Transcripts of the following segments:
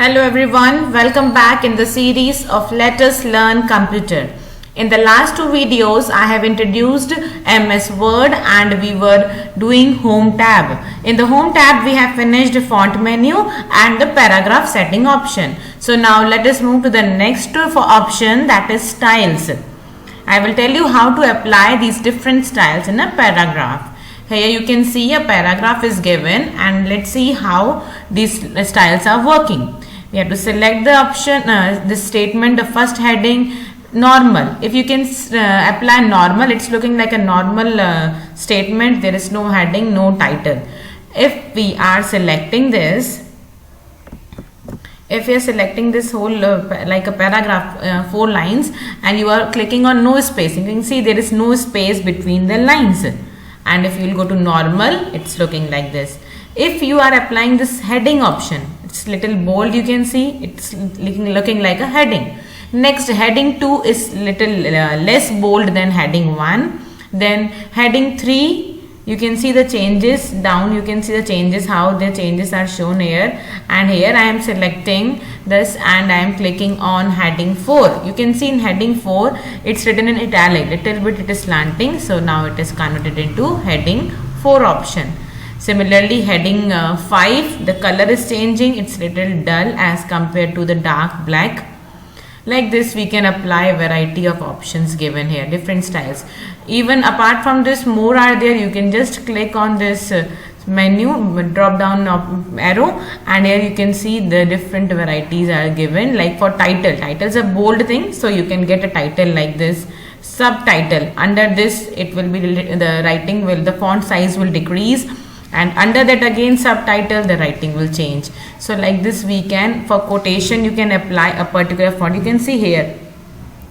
Hello everyone, welcome back in the series of Let Us Learn Computer. In the last two videos, I have introduced MS Word and we were doing Home tab. In the Home tab, we have finished font menu and the paragraph setting option. So now let us move to the next option, that is styles. I will tell you how to apply these different styles in a paragraph. Here you can see a paragraph is given and let's see how these styles are working. We have to select the option, this statement, the first heading, normal. If you can apply normal, it's looking like a normal statement. There is no heading, no title. If we are selecting this, whole like a paragraph, 4 lines, and you are clicking on no space, you can see there is no space between the lines. And if you will go to normal, it's looking like this. If you are applying this heading option, it's little bold, you can see it's looking like a heading. Next, heading 2 is little less bold than heading 1. Then heading 3, you can see the changes down, you can see the changes, how the changes are shown here. And here I am selecting this and I am clicking on heading 4. You can see in heading 4, it's written in italic, little bit it is slanting. So now it is converted into heading 4 option. Similarly, heading 5, the color is changing, it's little dull as compared to the dark black. Like this, we can apply a variety of options given here, different styles. Even apart from this, more are there. You can just click on this menu, drop down arrow, and here you can see the different varieties are given. Like for title is a bold thing, so you can get a title like this. Subtitle, under this it will be the font size will decrease, and under that again subtitle, the writing will change. So like this, we can, for quotation, you can apply a particular font. You can see here,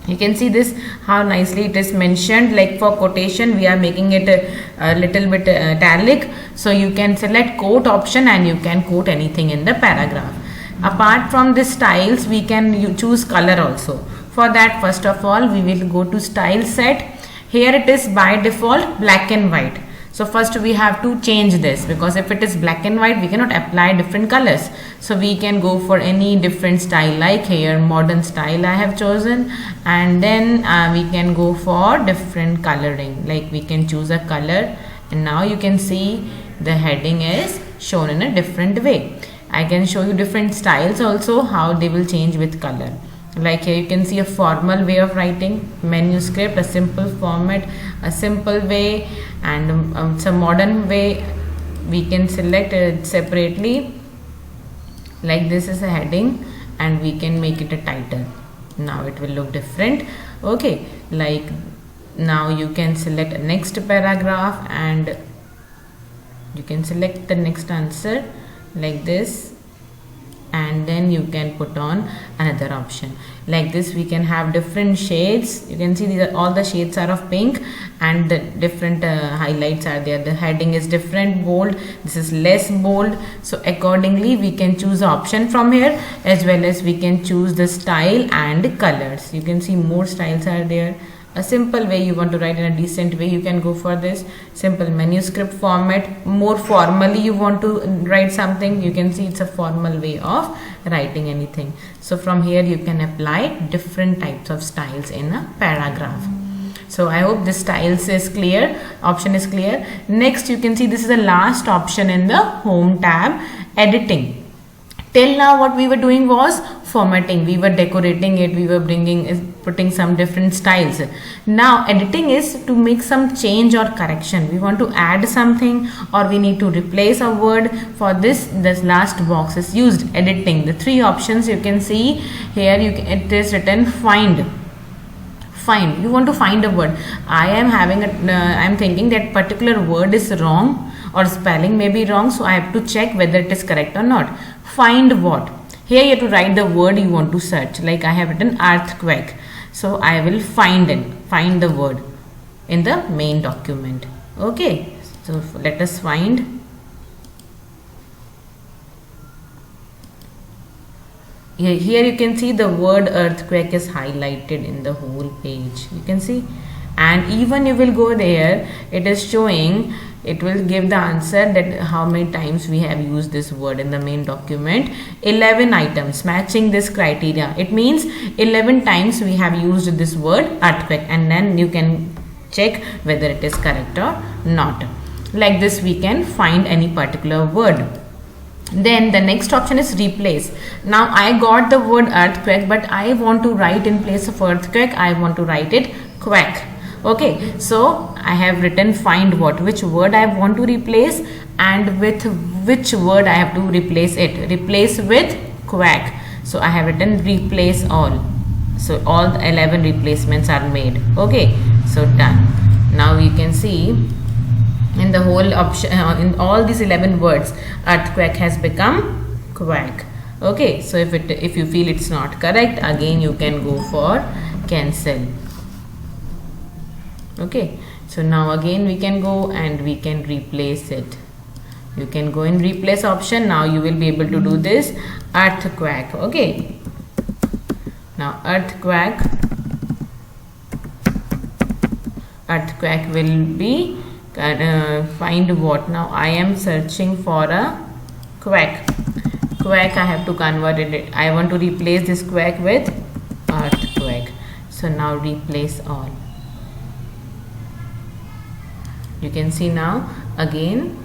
you can see this how nicely it is mentioned. Like for quotation, we are making it a little bit italic, so you can select quote option and you can quote anything in the paragraph. Apart from the styles, we can choose color also. For that, first of all, we will go to style set. Here it is by default black and white. So first we have to change this, because if it is black and white, we cannot apply different colors. So we can go for any different style, like here modern style I have chosen, and then we can go for different coloring, like we can choose a color, and now you can see the heading is shown in a different way. I can show you different styles also, how they will change with color. Like here you can see a formal way of writing, manuscript, a simple format, a simple way, and some modern way. We can select it separately. Like this is a heading and we can make it a title. Now it will look different. Okay, like now you can select next paragraph and you can select the next answer like this, and then you can put on another option. Like this, we can have different shades. You can see these are, all the shades are of pink, and the different highlights are there. The heading is different, bold, this is less bold. So accordingly, we can choose the option from here, as well as we can choose the style and colors. You can see more styles are there. A simple way, you want to write in a decent way, you can go for this simple manuscript format. More formally you want to write something, you can see it's a formal way of writing anything. So from here you can apply different types of styles in a paragraph. So I hope this styles is clear, option is clear. Next, you can see this is the last option in the Home tab, editing. Till now what we were doing was formatting, we were decorating it, we were putting some different styles. Now editing is to make some change or correction. We want to add something or we need to replace a word. For this last box is used, editing. The 3 options you can see here, it is written find. You want to find a word. I am thinking that particular word is wrong or spelling may be wrong, so I have to check whether it is correct or not. Find what? Here you have to write the word you want to search. Like I have written earthquake, so I will find the word in the main document. Okay, so let us find. Here you can see the word earthquake is highlighted in the whole page. You can see, and even you will go there, it is showing it will give the answer that how many times we have used this word in the main document. 11 items matching this criteria. It means 11 times we have used this word earthquake, and then you can check whether it is correct or not. Like this we can find any particular word. Then the next option is replace. Now I got the word earthquake, but I want to write in place of earthquake, I want to write it quack. Okay, so I have written find what, which word I want to replace and with which word I have to replace it. Replace with quack. So I have written replace all. So all the 11 replacements are made. Okay, so done. Now you can see in the whole option, in all these 11 words, earthquake has become quack. Okay, so if you feel it's not correct, again you can go for cancel. Okay, so now again we can go and we can replace it. You can go in replace option. Now you will be able to do this earthquake. Okay, now earthquake will be find what. Now I am searching for a quack. Quack I have to convert it. I want to replace this quack with earthquake. So now replace all. You can see now again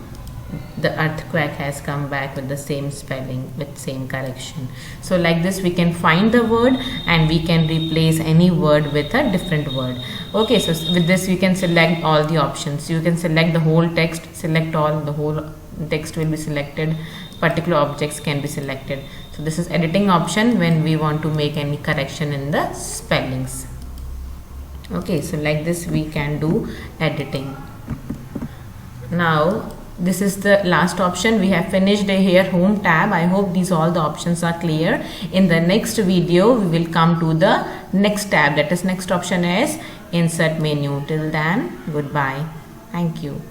the earthquake has come back with the same spelling, with same correction. So like this we can find the word and we can replace any word with a different word. Okay, so with this we can select all the options. You can select the whole text, select all, the whole text will be selected, particular objects can be selected. So this is editing option when we want to make any correction in the spellings. Okay, so like this we can do editing. Now this is the last option. We have finished here home tab. I hope these all the options are clear. In the next video we will come to the next tab, that is next option is insert menu. Till then, goodbye. Thank you.